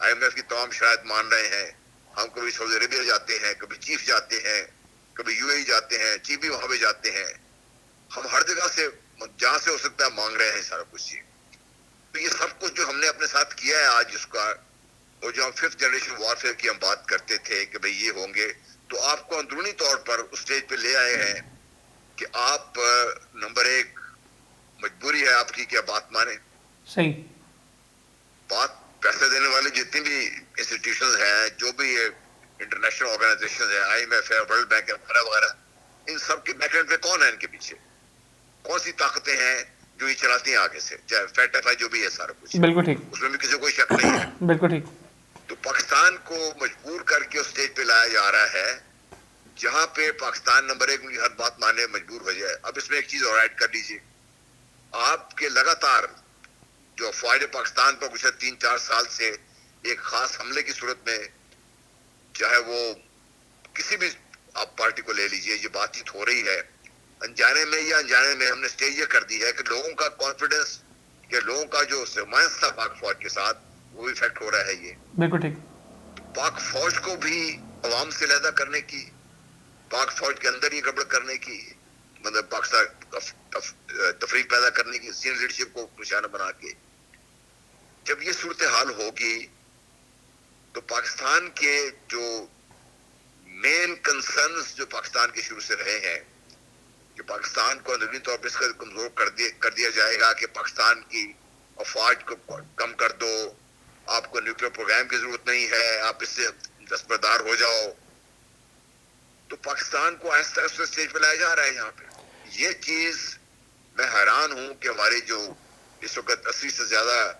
IMF کی تمام شرائط مان رہے ہیں. ہم کبھی سعودی عربیہ جاتے ہیں, کبھی چیف جاتے ہیں, کبھی UAE جاتے ہیں, چیف بھی وہاں پہ جاتے ہیں. ہم ہر جگہ سے جہاں سے ہو سکتا ہے مانگ رہے ہیں سارا کچھ. تو یہ سب کچھ جو ہم نے اپنے ساتھ کیا ہے آج اس کا, اور جو ہم 5th جنریشن وارفیئر کی ہم بات کرتے تھے کہ بھئی یہ ہوں گے, تو آپ کو اندرونی طور پر اس اسٹیج پہ لے آئے ہیں کہ آپ نمبر 1 مجبوری ہے آپ کی کہ آپ بات مانیں. صحیح بات پیسے دینے والے جتنی بھی انسٹیٹیوشنز ہیں, جو بھی انٹرنیشنل آرگنائزیشنز ہیں, IMF ہے, ورلڈ بینک ہے, وغیرہ وغیرہ, ان سب کے بیک اینڈ پہ کون ہے, ان کے پیچھے کون سی طاقتیں ہیں جو یہ چلاتی ہیں آگے سے, چاہے فیٹ ایف آئی جو بھی ہے سارا کچھ. بالکل ٹھیک, اس میں بھی کسی کو کوئی شک نہیں ہے. بالکل ٹھیک. تو پاکستان کو مجبور کر کے اس اسٹیج پہ لایا جا رہا ہے جہاں پہ پاکستان نمبر 1 کی ہر بات ماننے مجبور ہو جائے. اب اس میں ایک چیز اور ایڈ کر لیجیے, آپ کے لگاتار جو افواج پاکستان پر گزشتہ 3-4 سال سے ایک خاص حملے کی صورت میں, چاہے وہ کسی بھی آپ پارٹی کو لے لیجیے, یہ بات چیت ہو رہی ہے انجانے میں یا انجانے میں. ہم نے اسٹیج یہ کر دی ہے کہ لوگوں کا کانفیڈنس, کہ لوگوں کا جو رومانس تھا پاک فوج کے ساتھ, وہ افیکٹ ہو رہا ہے. یہ بالکل ٹھیک. پاک فوج کو بھی عوام سے علیحدہ کرنے کی, پاک فوج کے اندر ہی گڑبڑ کرنے کی, مطلب پاکستان تفریق پیدا کرنے کی, سینئر لیڈرشپ کو نشانہ بنا کے. جب یہ صورتحال ہوگی تو پاکستان کے جو مین کنسرنز جو پاکستان کے شروع سے رہے ہیں کہ پاکستان کو اندرونی طور پر اس کا کمزور کر دیا جائے گا, کہ پاکستان کی افواج کو کم کر دو, آپ کو نیوکلیر پروگرام کی ضرورت نہیں ہے, آپ اس سے دستبردار ہو جاؤ. تو پاکستان کو آہستہ آہستہ اسٹیج پہ لایا جا رہا ہے یہاں پہ. یہ چیز میں حیران ہوں کہ ہماری جو اس وقت 80 سے زیادہ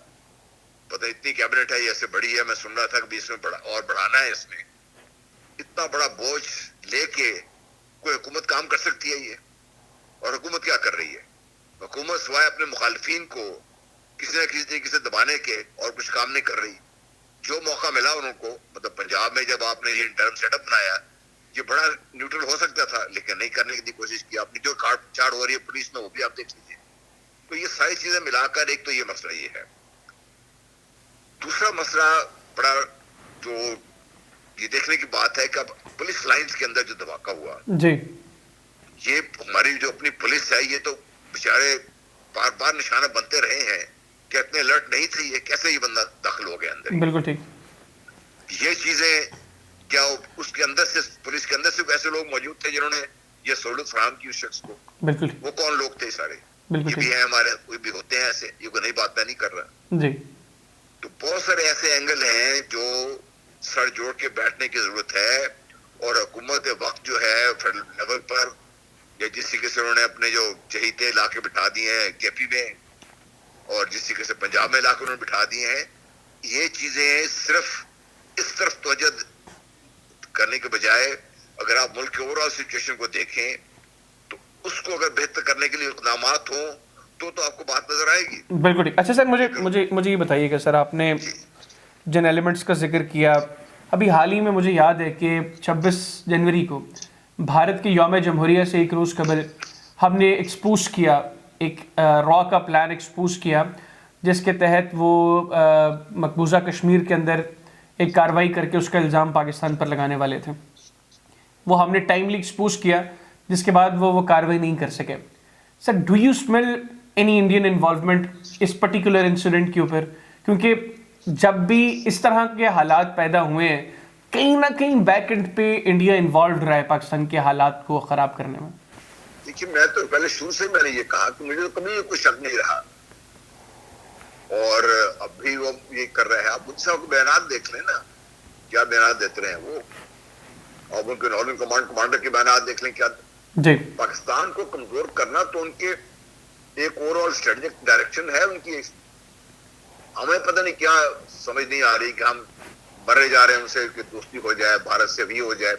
پتہ اتنی کیبنٹ ہے, یہ ایسے بڑی ہے, میں سن رہا تھا کہ اس میں اور بڑھانا ہے. اس میں اتنا بڑا بوجھ لے کے کوئی حکومت کام کر سکتی ہے یہ؟ اور حکومت کیا کر رہی ہے؟ حکومت سوائے اپنے مخالفین کو کسی نہ کسی طریقے سے دبانے کے اور کچھ کام نہیں کر رہی. جو موقع ملا انہوں کو, مطلب پنجاب میں جب آپ نے یہ انٹرم سیٹ اپ بنایا, یہ بڑا نیوٹرل ہو سکتا تھا, لیکن نہیں کرنے کی کوشش کی آپ نے. جو کاٹ چھاڑ ہو رہی ہے پولیس میں, وہ بھی آپ دیکھ لیجیے. تو یہ ساری چیزیں ملا کر ایک تو یہ مسئلہ یہ ہے. دوسرا مسئلہ بڑا جو یہ دیکھنے کی بات ہے کہ اب پولیس لائنز کے اندر جو دھماکہ ہوا جی, یہ ہماری جو اپنی پولیس ہے, یہ تو بیچارے بار بار نشانہ بنتے رہے ہیں کہ اتنے الرٹ نہیں تھے, یہ کیسے یہ بندہ داخل ہو گیا اندر. بالکل ٹھیک. یہ چیزیں کیا اس کے اندر سے, پولیس کے اندر سے ایسے لوگ موجود تھے جنہوں نے یہ سہولت فراہم کی اس شخص کو؟ بالکل. وہ کون لوگ تھے سارے؟ بالکل یہ بھی ہیں ہمارے, کوئی بھی ہوتے ہیں ایسے, یہ کوئی نئی بات میں نہیں کر رہا. جی. تو بہت سارے ایسے اینگل ہیں جو سر جوڑ کے بیٹھنے کی ضرورت ہے. اور حکومت وقت جو ہے فیڈرل لیول پر, یا جس طریقے سے انہوں نے اپنے جو چہیتے لا کے بٹھا دیے ہیں KP میں, اور جس طریقے سے پنجاب میں لا کے انہوں نے بٹھا دیے ہیں, یہ چیزیں صرف اس طرف توجہ کرنے کے بجائے اگر آپ ملک کے اوور آل سچویشن کو دیکھیں تو اس کو اگر بہتر کرنے کے لیے اقدامات ہوں تو آپ کو بات نظر آئے گی. بالکل ٹھیک. اچھا سر, مجھے یہ بتائیے کہ سر آپ نے جن ایلیمنٹس کا ذکر کیا, ابھی حال ہی میں مجھے یاد ہے کہ 26 جنوری کو بھارت کے یوم جمہوریہ سے ایک روز قبل ہم نے ایکسپوز کیا, ایک را کا پلان ایکسپوز کیا, جس کے تحت وہ مقبوضہ کشمیر کے اندر ایک کارروائی کر کے اس کا الزام پاکستان پر لگانے والے تھے. وہ ہم نے ٹائملی ایکسپوز کیا, جس کے بعد وہ کارروائی نہیں کر سکے. Sir, do you smell any Indian involvement اس پرٹیکولر انسیڈنٹ کے اوپر؟ کیونکہ جب بھی اس طرح کے حالات پیدا ہوئے ہیں, کہیں نہ کہیں بیک اینڈ پہ انڈیا انوالوڈ رہا ہے پاکستان کے حالات کو خراب کرنے میں. دیکھیے, میں تو پہلے شروع سے میں نے یہ کہا کہ مجھے تو کبھی کوئی شک نہیں رہا, اور اب بھی وہ یہ کر رہے ہیں. آپ مجھ سے بیانات دیکھ لیں نا, کیا بیانات دیتے رہے ہیں وہ, اور ان کے نارمل کمانڈر کے بیانات دیکھ لیں. کیا جی, پاکستان کو کمزور کرنا تو ان کے ایک اوور آل اسٹریٹجک ڈائریکشن ہے ان کی. ہمیں پتہ نہیں کیا سمجھ نہیں آ رہی کہ ہم مرے جا رہے ہیں ان سے کہ دوستی ہو جائے, بھارت سے بھی ہو جائے.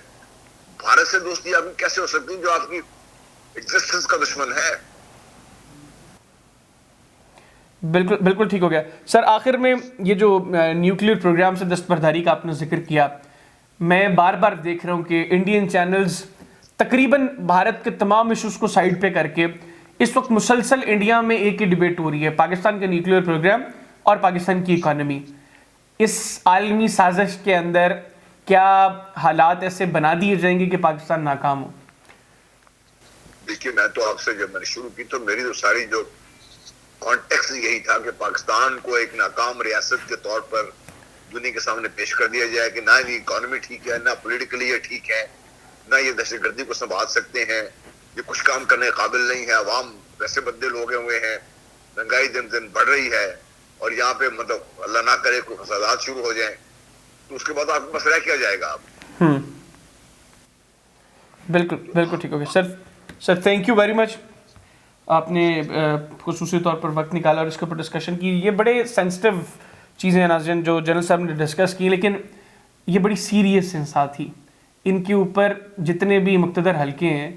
بھارت سے دوستی آپ کی کیسے ہو سکتی جو آپ کی ایگزسٹنس کا دشمن ہے؟ بالکل ٹھیک ہو گیا. سر, آخر میں یہ جو نیوکلیئر پروگرام سے دستبرداری کا آپ نے ذکر کیا, میں بار بار دیکھ رہا ہوں کہ انڈین چینلز تقریباً بھارت کے تمام ایشوز کو سائڈ پہ کر کے اس وقت مسلسل انڈیا میں ایک ہی ڈبیٹ ہو رہی ہے, پاکستان کا نیوکلیئر پروگرام اور پاکستان کی اکانومی. اس عالمی سازش کے اندر کیا حالات ایسے بنا دیے جائیں گے کہ پاکستان ناکام ہو؟ دیکھیے میں تو آپ سے جب میں نے شروع کی تو میری تو ساری جو کانٹیکس یہی تھا کہ پاکستان کو ایک ناکام ریاست کے طور پر دنیا کے سامنے پیش کر دیا جائے کہ نہ یہ اکانومی ٹھیک ہے، نہ پولیٹیکلی یہ ٹھیک ہے، نہ یہ دہشت گردی کو سنبھال سکتے ہیں، یہ کچھ کام کرنے قابل نہیں ہے، عوام ویسے بدے لوگے ہوئے ہیں، مہنگائی دن دن بڑھ رہی ہے، اور یہاں پہ مطلب اللہ نہ کرے کوئی فسادات شروع ہو جائیں تو اس کے بعد آپ کو مسئلہ کیا جائے گا آپ؟ بالکل بالکل ٹھیک ہو گیا sir thank you very much. آپ نے خصوصی طور پر وقت نکالا اور اس کے اوپر ڈسکشن کی. یہ بڑے سینسٹیو چیزیں ہیں ناظرین جو جنرل صاحب نے ڈسکس کی، لیکن یہ بڑی سیریس ہیں ساتھ ہی. ان کے اوپر جتنے بھی مقتدر حلقے ہیں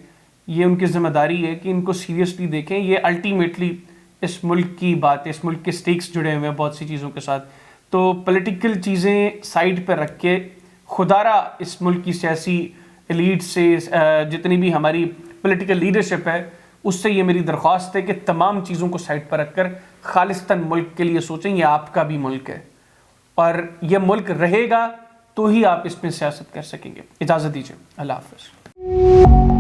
یہ ان کی ذمہ داری ہے کہ ان کو سیریسلی دیکھیں. یہ الٹیمیٹلی اس ملک کی بات ہے، اس ملک کے سٹیکس جڑے ہوئے ہیں بہت سی چیزوں کے ساتھ. تو پولیٹیکل چیزیں سائڈ پہ رکھ کے خدارہ اس ملک کی سیاسی ایلیٹ سے جتنی بھی ہماری پولیٹیکل لیڈرشپ ہے اس سے یہ میری درخواست ہے کہ تمام چیزوں کو سائڈ پر رکھ کر خالصتاً ملک کے لیے سوچیں. یہ آپ کا بھی ملک ہے اور یہ ملک رہے گا تو ہی آپ اس میں سیاست کر سکیں گے. اجازت دیجیے، اللہ حافظ.